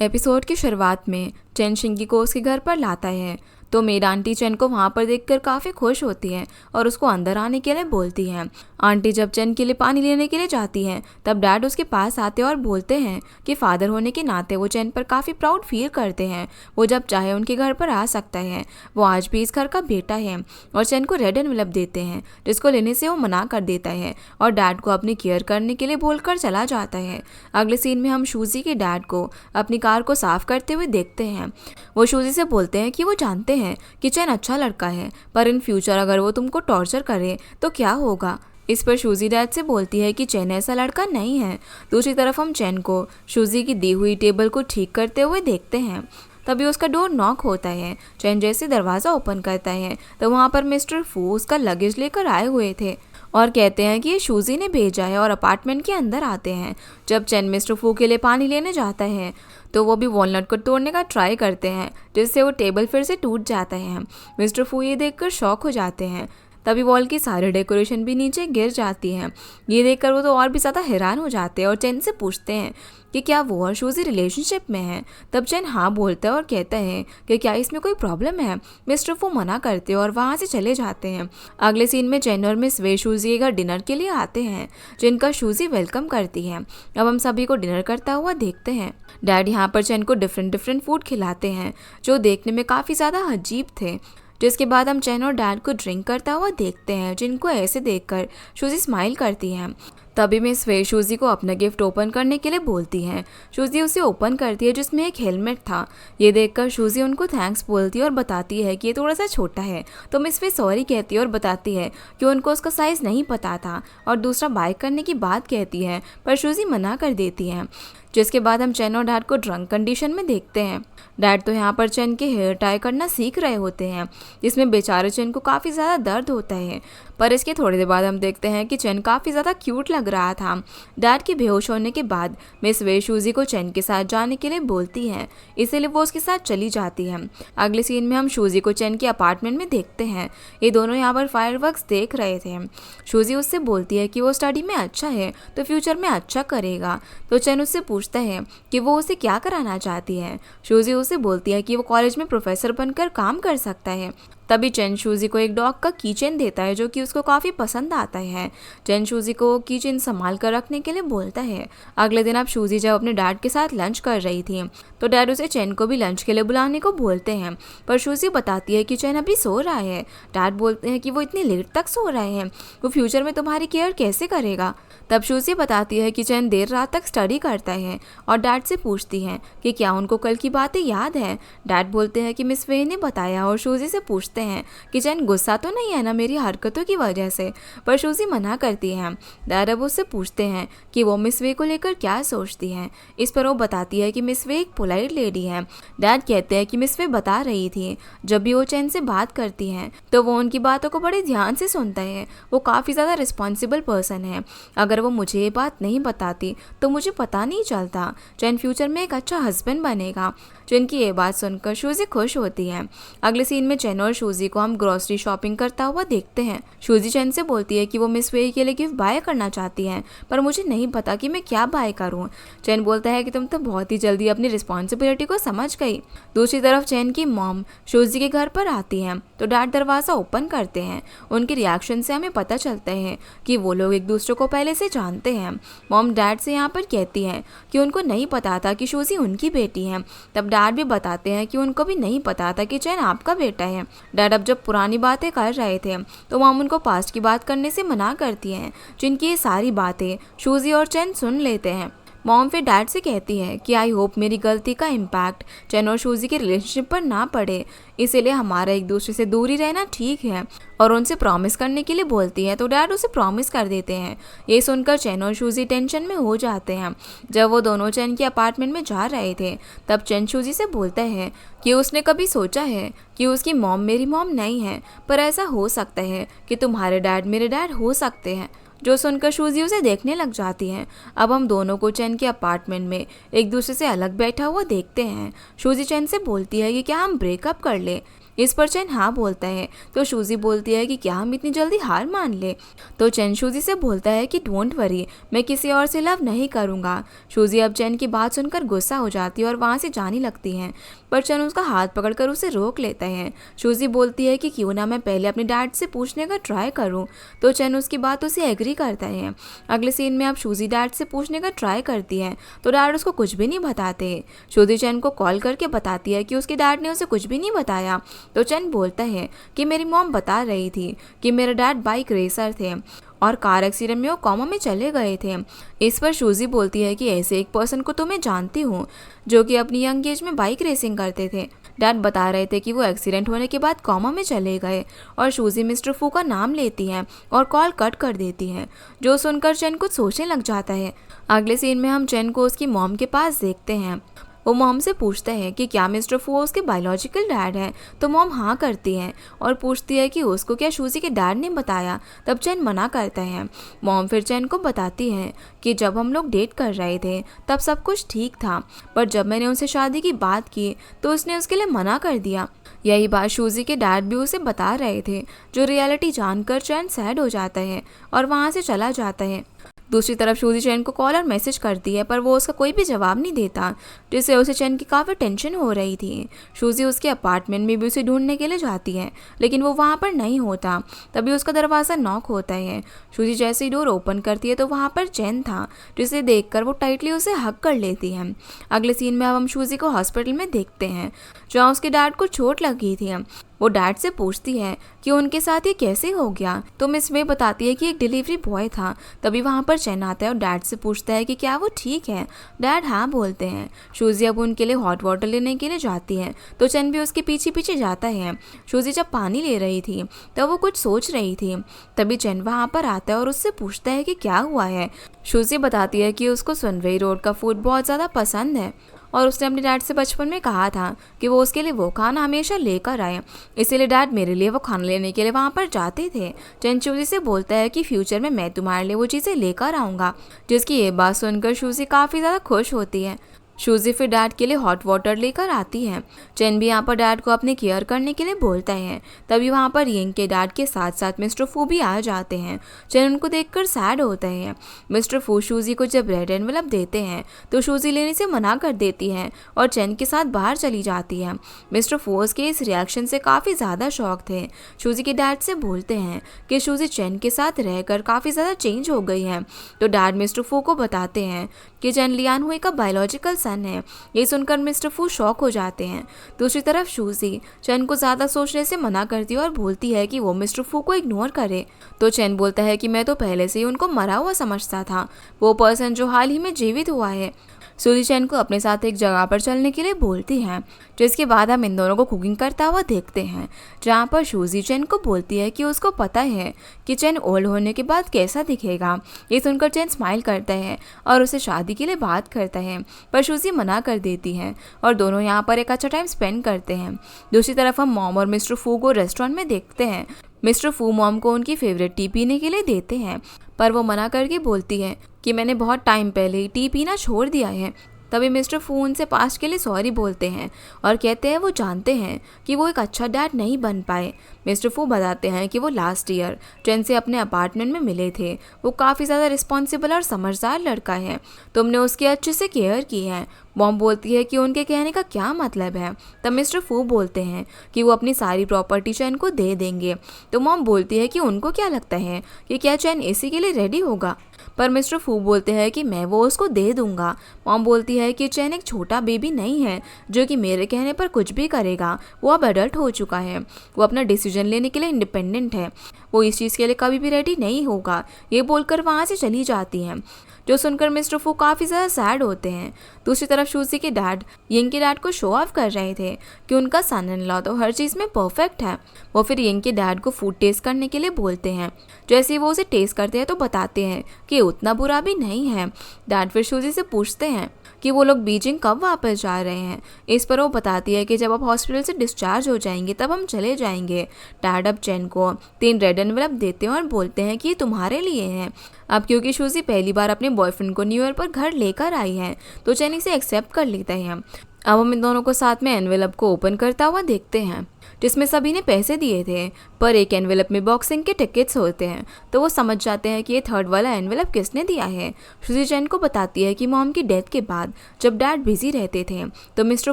Episode की शुरुआत में चेन शिंगी को उसके घर पर लाता है तो मेड आंटी चेन को वहाँ पर देखकर काफ़ी खुश होती है और उसको अंदर आने के लिए बोलती है। आंटी जब चेन के लिए पानी लेने के लिए जाती हैं तब डैड उसके पास आते हैं और बोलते हैं कि फादर होने के नाते वो चेन पर काफ़ी प्राउड फील करते हैं। वो जब चाहे उनके घर पर आ सकता है। वो आज भी इस घर का बेटा है और चेन को रेड एनवेलप देते हैं जिसको लेने से वो मना कर देता है और डैड को अपनी केयर करने के लिए बोलकर चला जाता है। अगले सीन में हम शूजी के डैड को अपनी कार को साफ करते हुए देखते हैं। वो शूजी से बोलते हैं कि वो जानते हैं कि चेन अच्छा लड़का है पर इन फ्यूचर अगर वो तुमको टॉर्चर करे तो क्या होगा। इस पर शूजी डैड से बोलती है कि चेन ऐसा लड़का नहीं है। दूसरी तरफ हम चेन को शूजी की दी हुई टेबल को ठीक करते हुए देखते हैं। तभी उसका डोर नॉक होता है। चेन जैसे दरवाज़ा ओपन करता है तो वहाँ पर मिस्टर फू उसका लगेज लेकर आए हुए थे और कहते हैं कि ये शूजी ने भेजा है और अपार्टमेंट के अंदर आते हैं। जब चेन मिस्टर फू के लिए पानी लेने जाता है तो वो भी वॉलनट को तोड़ने का ट्राई करते हैं जिससे वो टेबल फिर से टूट जाता है। मिस्टर फू ये देखकर शॉक हो जाते हैं। तभी वॉल की सारी डेकोरेशन भी नीचे गिर जाती है। ये देखकर वो तो और भी ज़्यादा हैरान हो जाते हैं और चेन से पूछते हैं कि क्या वो और शूजी रिलेशनशिप में है। तब चेन हाँ बोलता है और कहता है कि क्या इसमें कोई प्रॉब्लम है। मिस्टर फू मना करते हैं और वहाँ से चले जाते हैं। अगले सीन में चेन और मिस वे शूजी के घर डिनर के लिए आते हैं जिनका शूजी वेलकम करती है। अब हम सभी को डिनर करता हुआ देखते हैं। डैड यहाँ पर चेन को डिफरेंट फूड खिलाते हैं जो देखने में काफ़ी ज़्यादा अजीब थे। जिसके बाद हम चेन और डैड को ड्रिंक करता हुआ देखते हैं जिनको ऐसे देखकर शूजी स्माइल करती है। तभी मिस वे शूजी को अपना गिफ्ट ओपन करने के लिए बोलती है। शूजी उसे ओपन करती है जिसमें एक हेलमेट था। ये देखकर शूजी उनको थैंक्स बोलती है और बताती है कि ये थोड़ा सा छोटा है तो मिस वे सॉरी कहती है और बताती है कि उनको उसका साइज़ नहीं पता था और दूसरा बाय करने की बात कहती है पर शूजी मना कर देती है। जिसके बाद हम चेन और डैड को ड्रंक कंडीशन में देखते हैं। डैड तो यहाँ पर चेन के हेयर टाई करना सीख रहे होते हैं जिसमें बेचारे चेन को काफ़ी ज़्यादा दर्द होता है पर इसके थोड़ी देर बाद हम देखते हैं कि चेन काफ़ी ज़्यादा क्यूट लग रहा था। डैड के बेहोश होने के बाद मिस वे शूजी को चेन के साथ जाने के लिए बोलती है इसीलिए वो उसके साथ चली जाती है। अगले सीन में हम शूजी को चेन के अपार्टमेंट में देखते हैं। ये दोनों यहाँ पर फायरवर्क्स देख रहे थे। शूजी उससे बोलती है कि वो स्टडी में अच्छा है तो फ्यूचर में अच्छा करेगा। तो चेन उससे पूछता है कि वो उसे क्या कराना चाहती है। शूजी उसे बोलती है कि वो कॉलेज में प्रोफेसर बनकर काम कर सकता है। तभी चेन शूजी को एक डॉग का कीचेन देता है जो कि उसको काफ़ी पसंद आता है। चेन शूजी को कीचेन संभाल कर रखने के लिए बोलता है। अगले दिन अब शूजी जब अपने डैड के साथ लंच कर रही थी तो डैड उसे चेन को भी लंच के लिए बुलाने को बोलते हैं पर शूजी बताती है कि चेन अभी सो रहा है। डैड बोलते हैं कि वो इतनी लेट तक सो रहे हैं, वो फ्यूचर में तुम्हारी केयर कैसे करेगा। तब शूजी बताती है कि चेन देर रात तक स्टडी करता है और डैड से पूछती है कि क्या उनको कल की बातें याद है। डैड बोलते हैं कि मिस वे ने बताया और शूजी से पूछते हैं कि चेन गुस्सा तो नहीं है ना मेरी हरकतों की वजह से, पर शूजी मना करती है। डैड अब उससे पूछते हैं कि वो मिस वे को लेकर क्या सोचती है। इस पर वो बताती है कि मिस वे एक पोलाइट लेडी है। डैड कहते हैं कि मिस वे बता रही थी जब भी वो चेन से बात करती हैं तो वो उनकी बातों को बड़े ध्यान से सुनता है। वो काफ़ी ज़्यादा रिस्पॉन्सिबल पर्सन है। अगर वो मुझे ये बात नहीं बताती तो मुझे पता नहीं चलता। चेन फ्यूचर में एक अच्छा हस्बैंड बनेगा। चेन की ये बात सुनकर शूजी खुश होती है। अगले सीन में चेन और शूजी को हम ग्रोसरी शॉपिंग करता हुआ देखते हैं। शूजी चेन से बोलती है कि वो मिस वे के लिए गिफ्ट बाय करना चाहती हैं पर मुझे नहीं पता कि मैं क्या बाय करूं। चेन बोलता है कि तुम तो बहुत ही जल्दी अपनी रिस्पॉन्सिबिलिटी को समझ गई। दूसरी तरफ चेन की मॉम शूजी के घर पर आती हैं तो डैड दरवाज़ा ओपन करते हैं। उनके रिएक्शन से हमें पता चलता है कि वो लोग एक दूसरे को पहले से जानते हैं। मॉम डैड से यहाँ पर कहती है कि उनको नहीं पता था कि शूजी उनकी बेटी है। तब डैड भी बताते हैं कि उनको भी नहीं पता था कि चेन आपका बेटा है। डैड अब जब पुरानी बातें कर रहे थे तो मॉम उनको पास्ट की बात करने से मना करती हैं जिनकी ये सारी बातें शूजी और चेन सुन लेते हैं। मॉम फिर डैड से कहती है कि आई होप मेरी गलती का इम्पैक्ट चेन और शूजी के रिलेशनशिप पर ना पड़े, इसीलिए हमारा एक दूसरे से दूरी रहना ठीक है और उनसे प्रॉमिस करने के लिए बोलती है। तो डैड उसे प्रॉमिस कर देते हैं। ये सुनकर चेन और शूजी टेंशन में हो जाते हैं। जब वो दोनों चेन के अपार्टमेंट में जा रहे थे तब चेन शूजी से बोलता है कि उसने कभी सोचा है कि उसकी मॉम मेरी मॉम नहीं है पर ऐसा हो सकता है कि तुम्हारे डैड मेरे डैड हो सकते हैं। जो सुनकर शूजी उसे देखने लग जाती हैं। अब हम दोनों को चेन के अपार्टमेंट में एक दूसरे से अलग बैठा हुआ देखते हैं। शूजी चेन से बोलती है कि क्या हम ब्रेकअप कर ले। इस पर चैन हाँ बोलता है। तो शूजी बोलती है कि क्या हम इतनी जल्दी हार मान ले। तो चैन शूजी से बोलता है कि डोंट वरी, मैं किसी और से लव नहीं करूँगा। शूजी अब चैन की बात सुनकर गुस्सा हो जाती है और वहाँ से जाने लगती है, पर चैन उसका हाथ पकड़कर उसे रोक लेता है। शूजी बोलती है कि क्यों ना मैं पहले अपने डैड से पूछने का ट्राई करूं। तो चैन उसकी बातों से एग्री करता है। अगले सीन में अब शूजी डैड से पूछने का ट्राई करती है तो डैड उसको कुछ भी नहीं बताते। शूजी चैन को कॉल करके बताती है कि उसके डैड ने उसे कुछ भी नहीं बताया। तो चैन बोलता है कि मेरी मॉम बता रही थी कि मेरे डैड बाइक रेसर थे और कार एक्सीडेंट में वो कोमा में चले गए थे। इस पर शूजी बोलती है कि ऐसे एक पर्सन को तो मैं जानती हूँ जो कि अपनी यंग एज में बाइक रेसिंग करते थे। डैड बता रहे थे कि वो एक्सीडेंट होने के बाद कोमा में चले गए और शूजी मिस्टर फू का नाम लेती है और कॉल कट कर देती है, जो सुनकर चैन कुछ सोचने लग जाता है। अगले सीन में हम चैन को उसकी मॉम के पास देखते हैं। वो मॉम से पूछता है कि क्या मिस्टर फू उसके बायोलॉजिकल डैड हैं। तो मॉम हाँ करती है और पूछती है कि उसको क्या शूजी के डैड ने बताया। तब चैन मना करता है। मॉम फिर चैन को बताती है कि जब हम लोग डेट कर रहे थे तब सब कुछ ठीक था, पर जब मैंने उनसे शादी की बात की तो उसने उसके लिए मना कर दिया। यही बात शूजी के डैड भी उसे बता रहे थे, जो रियलिटी जानकर चैन सैड हो जाता है और वहाँ से चला जाता है। दूसरी तरफ शूजी चैन को कॉल और मैसेज करती है, पर वो उसका कोई भी जवाब नहीं देता, जिससे उसे चैन की काफ़ी टेंशन हो रही थी। शूजी उसके अपार्टमेंट में भी उसे ढूंढने के लिए जाती है, लेकिन वो वहाँ पर नहीं होता। तभी उसका दरवाज़ा नॉक होता है। शूजी जैसे ही डोर ओपन करती है तो वहाँ पर चैन था, जिसे देखकर वो टाइटली उसे हग कर लेती है। अगले सीन में अब हम शूजी को हॉस्पिटल में देखते हैं, जहाँ उसके डैड को चोट लगी थी। वो डैड से पूछती है कि उनके साथ ये कैसे हो गया। तो मिस वे बताती है कि एक डिलीवरी बॉय था। तभी वहाँ पर चैन आता है और डैड से पूछता है कि क्या वो ठीक है। डैड हाँ बोलते हैं। शूजी अब उनके लिए हॉट वाटर लेने के लिए जाती है, तो चैन भी उसके पीछे पीछे जाता है। शूजी जब पानी ले रही थी तब वो कुछ सोच रही थी। तभी चैन वहाँ पर आता है और उससे पूछता है कि क्या हुआ है। शूजी बताती है कि उसको सनवे रोड का फूड बहुत ज़्यादा पसंद है और उसने अपने डैड से बचपन में कहा था कि वो उसके लिए वो खाना हमेशा लेकर आए, इसीलिए डैड मेरे लिए वो खाना लेने के लिए वहाँ पर जाते थे। चैन शूजी से बोलता है कि फ्यूचर में मैं तुम्हारे लिए वो चीज़ें लेकर आऊँगा, जिसकी ये बात सुनकर शूजी काफ़ी ज़्यादा खुश होती है। शूजी फिर डैड के लिए हॉट वाटर लेकर आती है। चैन भी यहाँ पर डैड को अपने केयर करने के लिए बोलता है। तभी वहाँ पर यिंग के डैड के साथ साथ मिस्टर फू भी आ जाते हैं। चैन उनको देखकर सैड होता है। मिस्टर फू शूजी को जब रेड एनवेलप देते हैं तो शूजी लेने से मना कर देती है और चैन के साथ बाहर चली जाती है। मिस्टर फूज के इस रिएक्शन से काफ़ी ज़्यादा शॉक थे। शूजी के डैड से बोलते हैं कि शूजी चैन के साथ रहकर काफ़ी ज़्यादा चेंज हो गई है। तो डैड मिस्टर फू को बताते हैं कि चैन लियान हुई का बायोलॉजिकल सन है। ये सुनकर मिस्टर फू शॉक हो जाते हैं। दूसरी तरफ शूजी चैन को ज़्यादा सोचने से मना करती है और बोलती है कि वो मिस्टर फू को इग्नोर करे। तो चैन बोलता है कि मैं तो पहले से ही उनको मरा हुआ समझता था, वो पर्सन जो हाल ही में जीवित हुआ है। शूजी चैन को अपने साथ एक जगह पर चलने के लिए बोलती हैं, जिसके बाद हम इन दोनों को कुकिंग करता हुआ देखते हैं, जहाँ पर शूजी चैन को बोलती है कि उसको पता है कि चैन ओल्ड होने के बाद कैसा दिखेगा। ये सुनकर चैन स्माइल करता है और उसे शादी के लिए बात करता है, पर शूजी मना कर देती है और दोनों यहाँ पर एक अच्छा टाइम स्पेंड करते हैं। दूसरी तरफ हम मॉम और मिस्टर फू को रेस्टोरेंट में देखते हैं। मिस्टर फू मॉम को उनकी फेवरेट टी पीने के लिए देते हैं, पर वो मना करके बोलती है कि मैंने बहुत टाइम पहले ही टी पीना छोड़ दिया है। तभी मिस्टर फू उनसे पास्ट के लिए सॉरी बोलते हैं और कहते हैं वो जानते हैं कि वो एक अच्छा डैड नहीं बन पाए। मिस्टर फू बताते हैं कि वो लास्ट ईयर चैन से अपने अपार्टमेंट में मिले थे। वो काफ़ी ज़्यादा रिस्पॉन्सिबल और समझदार लड़का है, तुमने उसकी अच्छे से केयर की है। मॉम बोलती है कि उनके कहने का क्या मतलब है। तब मिस्टर फू बोलते हैं कि वो अपनी सारी प्रॉपर्टी चैन को दे देंगे। तो मॉम बोलती है कि उनको क्या लगता है कि क्या चैन इसी के लिए रेडी होगा, पर मिस्टर फू बोलते हैं कि मैं वो उसको दे दूंगा। मॉम बोलती है कि चैन एक छोटा बेबी नहीं है जो कि मेरे कहने पर कुछ भी करेगा। वो अब एडल्ट हो चुका है, वो अपना डिसीजन लेने के लिए इंडिपेंडेंट है, वो इस चीज़ के लिए कभी भी रेडी नहीं होगा। ये बोलकर वहाँ से चली जाती हैं, जो सुनकर मिस्टर फू काफ़ी ज़्यादा सैड होते हैं। दूसरी तरफ शूजी के डैड यिंग के डैड को शो ऑफ कर रहे थे कि उनका सन इन लॉ तो हर चीज़ में परफेक्ट है। वो फिर यिंग के डैड को फूड टेस्ट करने के लिए बोलते हैं। जैसे ही वो उसे टेस्ट करते हैं तो बताते हैं कि उतना बुरा भी नहीं है। डैड फिर शूजी से पूछते हैं कि वो लोग बीजिंग कब वापस जा रहे हैं। इस पर वो बताती है कि जब आप हॉस्पिटल से डिस्चार्ज हो जाएंगे तब हम चले जाएंगे। डैड अब चैन को 3 रेड एनवेलप देते हैं और बोलते हैं कि ये तुम्हारे लिए हैं। अब क्योंकि शूजी पहली बार अपने बॉयफ्रेंड को न्यू ईयर पर घर लेकर आई है तो चैन इसे एक्सेप्ट कर लेता है। अब हम इन दोनों को साथ में एनवेलप को ओपन करता हुआ देखते हैं जिसमें सभी ने पैसे दिए थे, पर एक एनवेलप में बॉक्सिंग के टिकट्स होते हैं। तो वो समझ जाते हैं कि ये थर्ड वाला एनवेलप किसने दिया है। सूजी चैन को बताती है कि मॉम की डेथ के बाद जब डैड बिजी रहते थे तो मिस्टर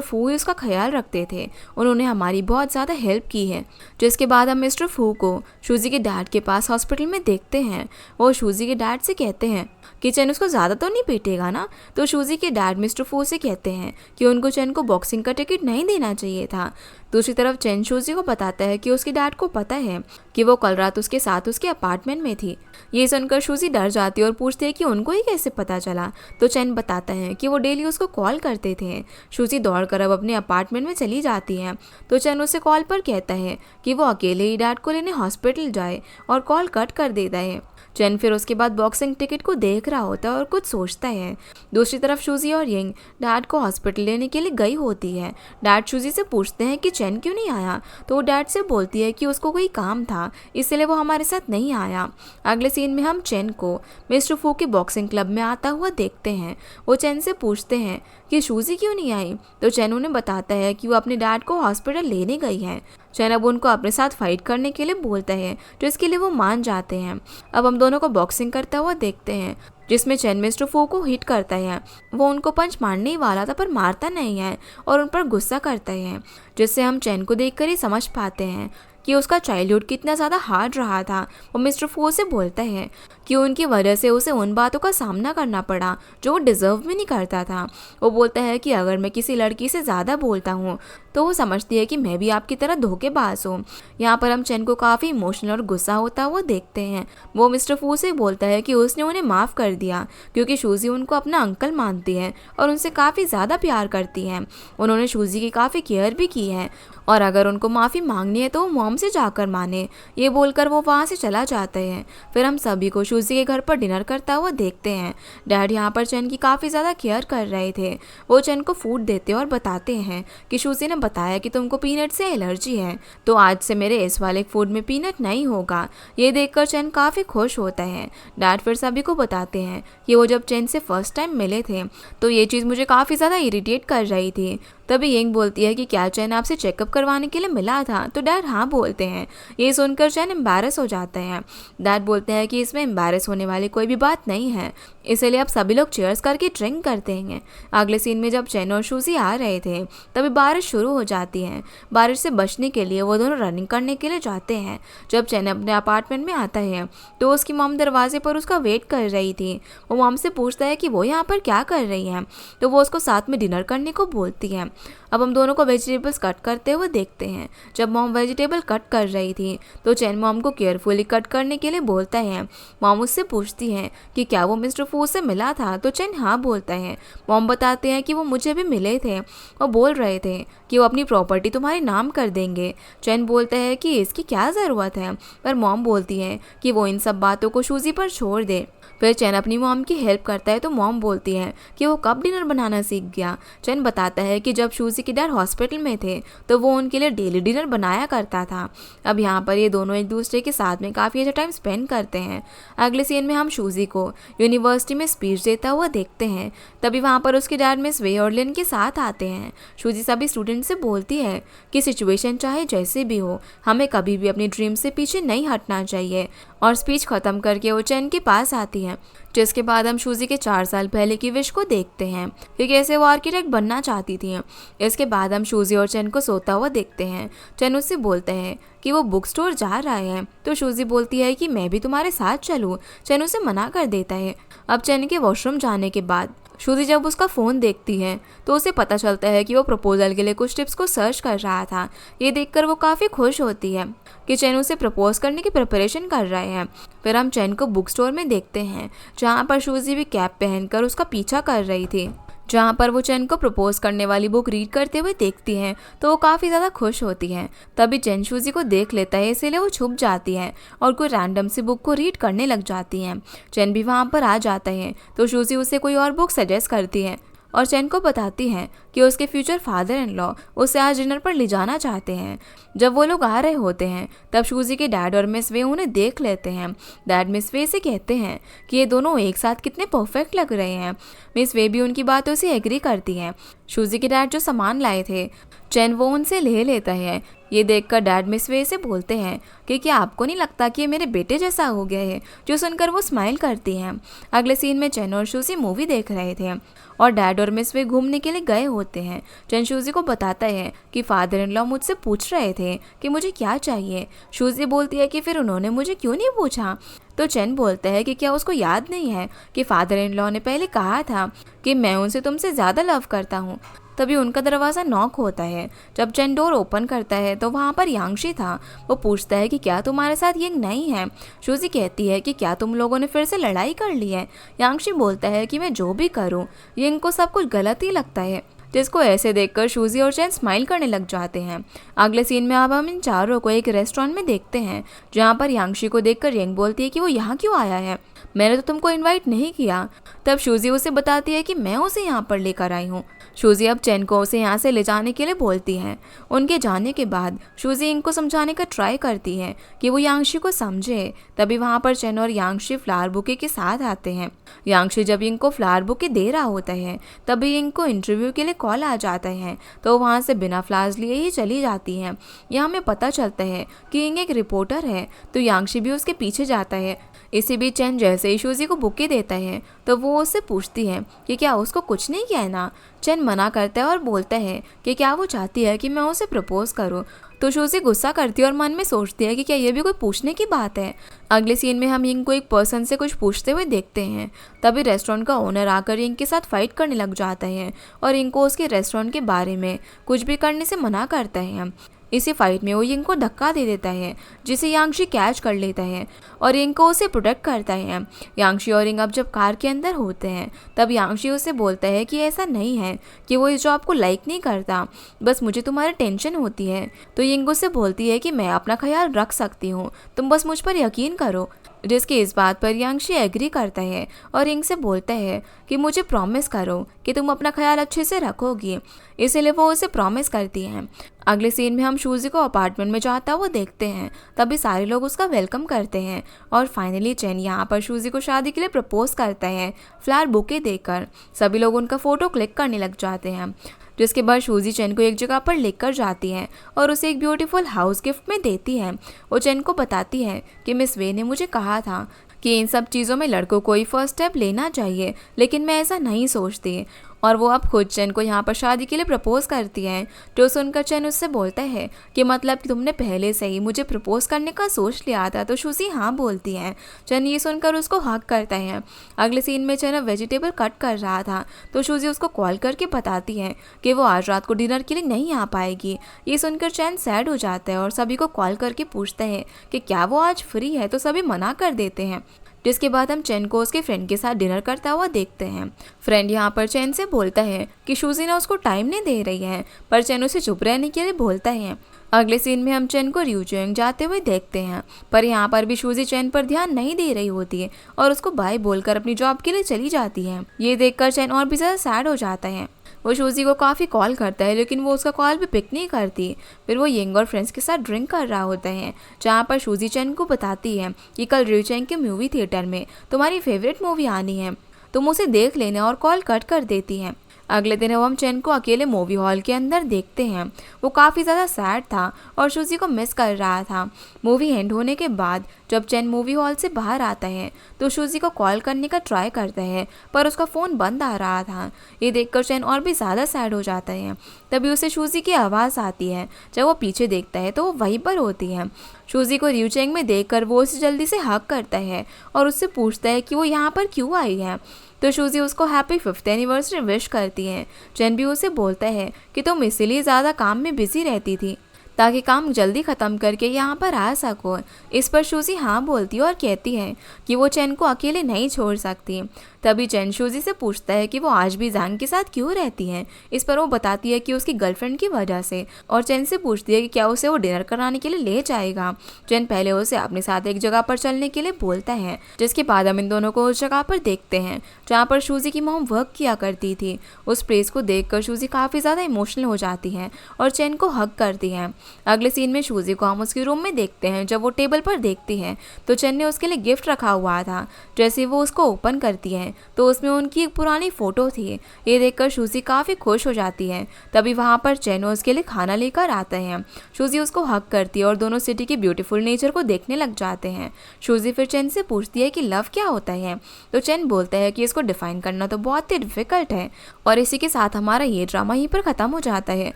फू ही उसका ख्याल रखते थे। उन्होंने हमारी बहुत ज़्यादा हेल्प की है। जिसके बाद हम मिस्टर फू को सूजी के डैड के पास हॉस्पिटल में देखते हैं। वो सूजी के डैड से कहते हैं कि चैन उसको ज़्यादा तो नहीं पीटेगा ना। तो सूजी के डैड मिस्टर फू से कहते हैं कि उनको चैन को बॉक्सिंग का टिकट नहीं देना चाहिए था। दूसरी तरफ चैन सूजी को बताता है कि उसके डैड को पता है कि वो कल रात उसके साथ उसके अपार्टमेंट में थी। ये सुनकर सूजी डर जाती है और पूछती है कि उनको ही कैसे पता चला। तो चैन बताता है कि वो डेली उसको कॉल करते थे। सूजी दौड़कर अब अपने अपार्टमेंट में चली जाती है। तो चैन उसे कॉल पर कहता है कि वो अकेले ही डैड को लेने हॉस्पिटल जाए और कॉल कट कर देता है। चैन फिर उसके बाद बॉक्सिंग टिकट को देख रहा होता है और कुछ सोचता है। दूसरी तरफ सूजी और यंग डैड को हॉस्पिटल लेने के लिए गई होती है। डैड सूजी से पूछते हैं कि चैन क्यों नहीं आया। तो वो डैड से बोलती है कि उसको कोई काम था इसलिए वो हमारे साथ नहीं आया। अगले सीन में हम चैन को मिस्टर फू के बॉक्सिंग क्लब में आता हुआ देखते हैं। वो चैन से पूछते हैं कि सूजी क्यों नहीं आई। तो चैन उन्हें बताता है कि वो अपने डैड को हॉस्पिटल लेने गई है। चैन अब उनको अपने साथ फाइट करने के लिए बोलता है जिसके लिए वो मान जाते हैं। अब हम दोनों को बॉक्सिंग करता हुआ देखते हैं जिसमें चैन मिस्टर फू को हिट करता है। वो उनको पंच मारने ही वाला था पर मारता नहीं है और उन पर गुस्सा करता है, जिससे हम चैन को देखकर ही समझ पाते हैं कि उसका चाइल्डहुड कितना ज़्यादा हार्ड रहा था। वो मिस्टर फू से बोलता है कि उनकी वजह से उसे उन बातों का सामना करना पड़ा जो वो डिज़र्व भी नहीं करता था। वो बोलता है कि अगर मैं किसी लड़की से ज़्यादा बोलता हूँ तो वो समझती है कि मैं भी आपकी तरह धोखेबाज हूँ। यहाँ पर हम चैन को काफ़ी इमोशनल और गुस्सा होता हुआ देखते हैं। वो मिस्टर फू से बोलता है कि उसने उन्हें माफ़ कर दिया क्योंकि सूजी उनको अपना अंकल मानती है और उनसे काफ़ी ज़्यादा प्यार करती है। उन्होंने सूजी की काफ़ी केयर भी की है और अगर उनको माफ़ी मांगनी है तो वो मॉम से जाकर माने। ये बोलकर वो वहाँ से चला जाता है। फिर हम सभी को सूजी के घर पर डिनर करता हुआ देखते हैं। डैड यहाँ पर चैन की काफ़ी ज़्यादा केयर कर रहे थे। वो चैन को फूड देते और बताते हैं कि सूजी ने बताया कि तुमको पीनट से एलर्जी है तो आज से मेरे इस वाले फूड में पीनट नहीं होगा। ये देखकर चैन काफ़ी खुश होता है। डैड फिर सभी को बताते हैं कि वो जब चैन से फर्स्ट टाइम मिले थे तो ये चीज़ मुझे काफ़ी ज़्यादा इरिटेट कर रही थी। तभी यंग बोलती है कि क्या चैन आपसे चेकअप करवाने के लिए मिला था। तो डैड हाँ बोलते हैं। ये सुनकर चैन एम्बैरस हो जाते हैं। डैड बोलते हैं कि इसमें एम्बैरस होने वाली कोई भी बात नहीं है, इसलिए अब सभी लोग चेयर्स करके ड्रिंक करते हैं। अगले सीन में जब चैन और सूजी आ रहे थे तभी बारिश शुरू हो जाती है। बारिश से बचने के लिए वो दोनों रनिंग करने के लिए जाते हैं। जब चैन अपने अपार्टमेंट में आता है तो उसकी मॉम दरवाजे पर उसका वेट कर रही थी। वो मॉम से पूछता है कि वो यहाँ पर क्या कर रही है तो वो उसको साथ में डिनर करने को बोलती है। अब हम दोनों को वेजिटेबल्स कट करते हुए देखते हैं। जब मॉम वेजिटेबल कट कर रही थी तो चैन मॉम को केयरफुली कट करने के लिए बोलता है। मॉम उससे पूछती है कि क्या वो मिस्टर फू से मिला था तो चैन हाँ बोलता है। मॉम बताते हैं कि वो मुझे भी मिले थे। वो बोल रहे थे कि वो अपनी प्रॉपर्टी तुम्हारे नाम कर देंगे। चैन बोलता है कि इसकी क्या ज़रूरत है, पर मॉम बोलती है कि वो इन सब बातों को सूजी पर छोड़ दे। फिर चैन अपनी मॉम की हेल्प करता है तो मॉम बोलती है कि वो कब डिनर बनाना सीख गया। चैन बताता है कि जब सूजी के डैड हॉस्पिटल में थे तो वो उनके लिए डेली डिनर बनाया करता था। अब यहाँ पर ये दोनों एक दूसरे के साथ में काफ़ी अच्छा टाइम स्पेंड करते हैं। अगले सीन में हम सूजी को यूनिवर्सिटी में स्पीच देता हुआ देखते हैं। तभी वहाँ पर उसके डैड मिस वे और लिन के साथ आते हैं। सूजी सभी स्टूडेंट से बोलती है कि सिचुएशन चाहे जैसे भी हो हमें कभी भी अपनी ड्रीम से पीछे नहीं हटना चाहिए। और स्पीच ख़त्म करके वो चैन के पास आती है। जिसके बाद हम सूजी के 4 साल पहले की विश को देखते हैं कि कैसे वो आर्किटेक्ट बनना चाहती थी। इसके बाद हम सूजी और चैन को सोता हुआ देखते हैं। चैन उससे बोलते हैं कि वो बुक स्टोर जा रहा है तो सूजी बोलती है कि मैं भी तुम्हारे साथ चलूँ। चैन उसे मना कर देता है। अब चैन के वॉशरूम जाने के बाद सूजी जब उसका फ़ोन देखती है तो उसे पता चलता है कि वो प्रपोजल के लिए कुछ टिप्स को सर्च कर रहा था। ये देखकर वो काफ़ी खुश होती है कि चैन उसे प्रपोज करने की प्रिपरेशन कर रहे हैं। फिर हम चैन को बुक स्टोर में देखते हैं जहाँ पर सूजी भी कैप पहनकर उसका पीछा कर रही थी। जहाँ पर वो चैन को प्रपोज करने वाली बुक रीड करते हुए देखती है तो वो काफ़ी ज़्यादा खुश होती है। तभी चैन सूजी को देख लेता है इसलिए वो छुप जाती है और कोई रैंडम सी बुक को रीड करने लग जाती है। चैन भी वहाँ पर आ जाता है तो सूजी उसे कोई और बुक सजेस्ट करती है और चैन को बताती हैं कि उसके फ्यूचर फादर इन लॉ उसे आज डिनर पर ले जाना चाहते हैं। जब वो लोग आ रहे होते हैं तब सूजी के डैड और मिस वे उन्हें देख लेते हैं। डैड मिस वे से कहते हैं कि ये दोनों एक साथ कितने परफेक्ट लग रहे हैं। मिस वे भी उनकी बातों से एग्री करती हैं। शूजी के डैड जो सामान लाए थे चैन वो उनसे ले लेता है। ये देखकर डैड मिस वे से बोलते हैं कि क्या आपको नहीं लगता कि ये मेरे बेटे जैसा हो गया है, जो सुनकर वो स्माइल करती हैं। अगले सीन में चैन और शूजी मूवी देख रहे थे और डैड और मिस वे घूमने के लिए गए होते हैं। चैन शूजी को बताता है कि फादर इन लॉ मुझसे पूछ रहे थे कि मुझे क्या चाहिए। शूजी बोलती है कि फिर उन्होंने मुझे क्यों नहीं पूछा। तो चैन बोलता है कि क्या उसको याद नहीं है कि फादर इन लॉ ने पहले कहा था कि मैं उनसे तुमसे ज़्यादा लव करता हूँ। तभी उनका दरवाज़ा नॉक होता है। जब चैन डोर ओपन करता है तो वहाँ पर यांगशी था। वो पूछता है कि क्या तुम्हारे साथ यंग नहीं है। शूजी कहती है कि क्या तुम लोगों ने फिर से लड़ाई कर ली है। यांगशी बोलता है कि मैं जो भी करूँ यंग को सब कुछ गलत ही लगता है, जिसको ऐसे देखकर शूजी और चैन स्माइल करने लग जाते हैं। अगले सीन में अब हम इन चारों को एक रेस्टोरेंट में देखते हैं, जहाँ पर यांगशी को देखकर यंग बोलती है कि वो यहाँ क्यों आया है, मैंने तो तुमको इनवाइट नहीं किया। तब शूजी उसे बताती है कि मैं उसे यहाँ पर लेकर आई हूँ। शूजी अब चैन को उसे यहाँ से ले जाने के लिए बोलती है। उनके जाने के बाद शूजी इनको समझाने का ट्राई करती है कि वो यांगशी को समझे। तभी वहाँ पर चैन और यांगशी फ्लावर बुके के साथ आते हैं। यांगशी जब इनको फ्लावर बुके दे रहा होता है तभी इनको इंटरव्यू के लिए कॉल आ जाता है, तो वहाँ से बिना फ्लावर्स लिए ही चली जाती है। यहाँ हमें पता चलता है कि इंग एक रिपोर्टर है, तो यांगशी भी उसके पीछे जाता है। इसी बीच चैन जैसे ही शूजी को बुके देता है तो वो उससे पूछती है कि क्या उसको कुछ नहीं कहना। चैन मना करता है और बोलता है कि क्या वो चाहती है कि मैं उसे प्रपोज करूं। तो शूजी गुस्सा करती है और मन में सोचती है कि क्या ये भी कोई पूछने की बात है। अगले सीन में हम यंग को एक पर्सन से कुछ पूछते हुए देखते हैं। तभी रेस्टोरेंट का ओनर आकर यंग के साथ फाइट करने लग जाता है और यंग को उसके रेस्टोरेंट के बारे में कुछ भी करने से मना करता है। इसी फाइट में वो यंग को धक्का दे देता है, जिसे यांगशी कैच कर लेता है और यंग को उसे प्रोटेक्ट करता है। यांगशी और यंग अब जब कार के अंदर होते हैं तब यांगशी उसे बोलता है कि ऐसा नहीं है कि वो इस जॉब को लाइक नहीं करता, बस मुझे तुम्हारी टेंशन होती है। तो यंग उसे बोलती है कि मैं अपना ख्याल रख सकती हूँ, तुम बस मुझ पर यकीन करो। जिसकी इस बात पर यांगशी एग्री करता है और यंग से बोलता है कि मुझे प्रॉमिस करो कि तुम अपना ख्याल अच्छे से रखोगी। इसीलिए वो उसे प्रॉमिस करती हैं। अगले सीन में हम शूजी को अपार्टमेंट में जाता हुआ देखते हैं। तभी सारे लोग उसका वेलकम करते हैं और फाइनली चैन यहाँ पर शूजी को शादी के लिए प्रपोज करता है फ्लावर बुके देकर। सभी लोग उनका फ़ोटो क्लिक करने लग जाते हैं, जिसके बाद शूजी चैन को एक जगह पर लेकर जाती है और उसे एक ब्यूटीफुल हाउस गिफ्ट में देती है। वो चैन को बताती है कि मिस वे ने मुझे कहा था कि इन सब चीज़ों में लड़कों को ही फर्स्ट स्टेप लेना चाहिए, लेकिन मैं ऐसा नहीं सोचती। और वो अब खुद चैन को यहाँ पर शादी के लिए प्रपोज करती है। जो सुनकर चैन उससे बोलता है कि मतलब कि तुमने पहले से ही मुझे प्रपोज करने का सोच लिया था। तो शूजी हाँ बोलती है। चैन ये सुनकर उसको हक करता है। अगले सीन में चैन वेजिटेबल कट कर रहा था, तो शूजी उसको कॉल करके बताती है कि वो आज रात को डिनर के लिए नहीं आ पाएगी। ये सुनकर चैन सैड हो जाता है और सभी को कॉल करके पूछता है कि क्या वो आज फ्री है, तो सभी मना कर देते हैं। जिसके बाद हम चैन को उसके फ्रेंड के साथ डिनर करता हुआ देखते हैं। फ्रेंड यहाँ पर चैन से बोलता है कि शूजी ना उसको टाइम नहीं दे रही है, पर चैन उसे चुप रहने के लिए बोलता है। अगले सीन में हम चैन को रियूचुएंग जाते हुए देखते हैं, पर यहाँ पर भी शूजी चैन पर ध्यान नहीं दे रही होती है और उसको बाय बोलकर अपनी जॉब के लिए चली जाती है। ये देखकर चैन और भी ज़्यादा सैड हो जाता है। वो शूजी को काफ़ी कॉल करता है, लेकिन वो उसका कॉल भी पिक नहीं करती। फिर वो यंग और फ्रेंड्स के साथ ड्रिंक कर रहा होता है, जहाँ पर शूजी चैन को बताती है कि कल रियूचेंग के मूवी थिएटर में तुम्हारी फेवरेट मूवी आनी है, तुम उसे देख लेना, और कॉल कट कर देती है। अगले दिन हम चैन को अकेले मूवी हॉल के अंदर देखते हैं। वो काफ़ी ज़्यादा सैड था और शूजी को मिस कर रहा था। मूवी एंड होने के बाद जब चैन मूवी हॉल से बाहर आता है तो शूजी को कॉल करने का ट्राई करता है, पर उसका फ़ोन बंद आ रहा था। ये देखकर चैन और भी ज़्यादा सैड हो जाता है। तभी उसे शूजी की आवाज़ आती है। जब वो पीछे देखता है तो वो वहीं पर होती है। शूजी को रियूचेंग में देखकर वो उसे जल्दी से हक करता है और उससे पूछता है कि वो यहाँ पर क्यों आई है। तो शूजी उसको हैप्पी 5th एनिवर्सरी विश करती है। चैन भी उसे बोलता है कि तुम इसीलिए ज़्यादा काम में बिजी रहती थी ताकि काम जल्दी ख़त्म करके यहाँ पर आ सको। इस पर शूजी हाँ बोलती है और कहती है कि वो चैन को अकेले नहीं छोड़ सकती। तभी चैन शूजी से पूछता है कि वो आज भी जैंग के साथ क्यों रहती हैं। इस पर वो बताती है कि उसकी गर्लफ्रेंड की वजह से, और चैन से पूछती है कि क्या उसे वो डिनर कराने के लिए ले जाएगा। चैन पहले उसे अपने साथ एक जगह पर चलने के लिए बोलता है, जिसके बाद हम इन दोनों को उस जगह पर देखते हैं जहाँ पर शूजी की मॉम वर्क किया करती थी। उस प्लेस को देखकर शूजी काफ़ी ज़्यादा इमोशनल हो जाती है और चैन को हग करती है। अगले सीन में शूजी को हम उसके रूम में देखते हैं। जब वो टेबल पर देखती है तो चैन ने उसके लिए गिफ्ट रखा हुआ था। जैसे वो उसको ओपन करती है हैं तो उसमें उनकी एक पुरानी फ़ोटो थी। ये देखकर सूजी काफ़ी खुश हो जाती है। तभी वहाँ पर चेन उसके लिए खाना लेकर आता है। सूजी उसको हक करती है और दोनों सिटी की ब्यूटीफुल नेचर को देखने लग जाते हैं। सूजी फिर चेन से पूछती है कि लव क्या होता है, तो चेन बोलता है कि इसको डिफाइन करना तो बहुत ही डिफिकल्ट है। और इसी के साथ हमारा ये ड्रामा यहीं पर ख़त्म हो जाता है।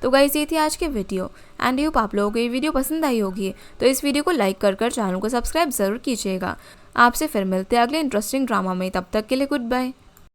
तो गाइस ये थी आज की वीडियो एंड होप आप लोगों को ये वीडियो पसंद आई होगी। तो इस वीडियो को लाइक कर चैनल को सब्सक्राइब ज़रूर कीजिएगा। आपसे फिर मिलते हैं अगले इंटरेस्टिंग ड्रामा में। तब तक के लिए गुड बाय।